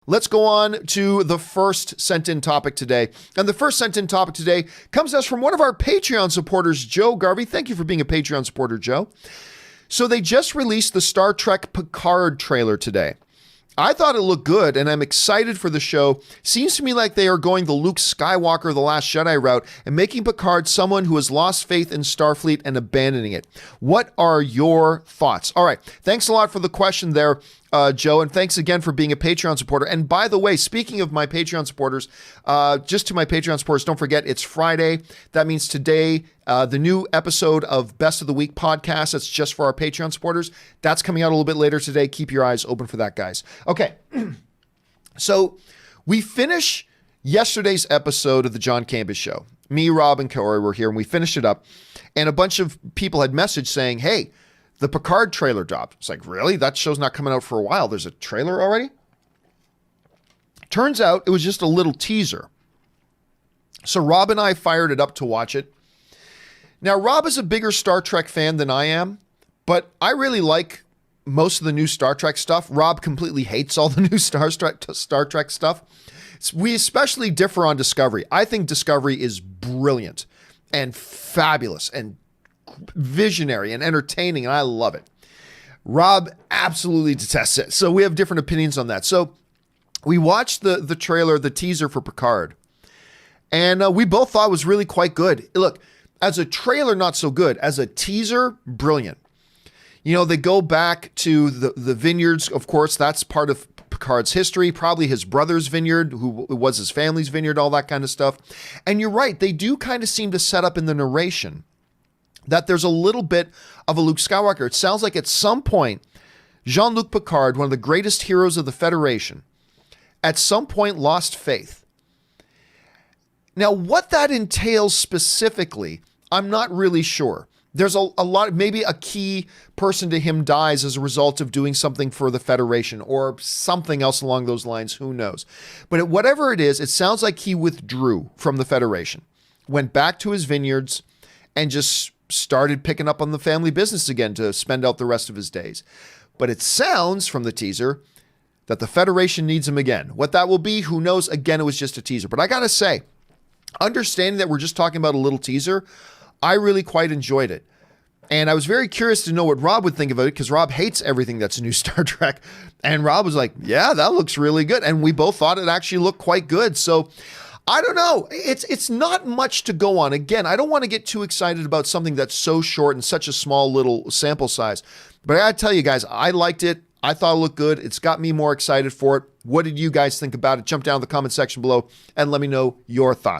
Let's go on to the first sent-in topic today. And the first sent-in topic today comes to us from one of our Patreon supporters, Joe Garvey. Thank you for being a Patreon supporter, Joe. So they just released the Star Trek Picard trailer today. I thought it looked good, and I'm excited for the show. Seems to me like they are going the Luke Skywalker, The Last Jedi route and making Picard someone who has lost faith in Starfleet and abandoning it. What are your thoughts? All right. Thanks a lot for the question there, Joe, and thanks again for being a Patreon supporter. And by the way, speaking of my Patreon supporters, just to my Patreon supporters, don't forget it's Friday. That means today, the new episode of Best of the Week podcast, that's just for our Patreon supporters. That's coming out a little bit later today. Keep your eyes open for that, guys. Okay. So we finish yesterday's episode of the John Campea Show. Me, Rob, and Corey were here, and we finished it up. And a bunch of people had messaged saying, hey, the Picard trailer dropped. It's like, really? That show's not coming out for a while. There's a trailer already? Turns out it was just a little teaser. So Rob and I fired it up to watch it. Now, Rob is a bigger Star Trek fan than I am, but I really like most of the new Star Trek stuff. Rob completely hates all the new Star Trek stuff. We especially differ on Discovery. I think Discovery is brilliant and fabulous and visionary and entertaining, and I love it. Rob absolutely detests it. So we have different opinions on that. So we watched the trailer, the teaser for Picard, and we both thought it was really quite good. Look, as a trailer, not so good. As a teaser, brilliant. You know, they go back to the vineyards. Of course, that's part of Picard's history, probably his brother's vineyard, who was his family's vineyard, all that kind of stuff. And you're right, they do kind of seem to set up in the narration that there's a little bit of a Luke Skywalker. It sounds like at some point, Jean-Luc Picard, one of the greatest heroes of the Federation, at some point lost faith. Now, what that entails specifically, I'm not really sure. There's a lot, maybe a key person to him dies as a result of doing something for the Federation or something else along those lines. Who knows? But whatever it is, it sounds like he withdrew from the Federation, went back to his vineyards, and just started picking up on the family business again to spend out the rest of his days. But it sounds from the teaser that the Federation needs him again. What that will be, who knows? Again, it was just a teaser. But I got to say, understanding that we're just talking about a little teaser, I really quite enjoyed it. And I was very curious to know what Rob would think of it, because Rob hates everything that's new Star Trek. And Rob was like, yeah, that looks really good. And we both thought it actually looked quite good. So I don't know. It's not much to go on. Again, I don't want to get too excited about something that's so short and such a small little sample size. But I gotta tell you guys, I liked it. I thought it looked good. It's got me more excited for it. What did you guys think about it? Jump down in the comment section below and let me know your thoughts.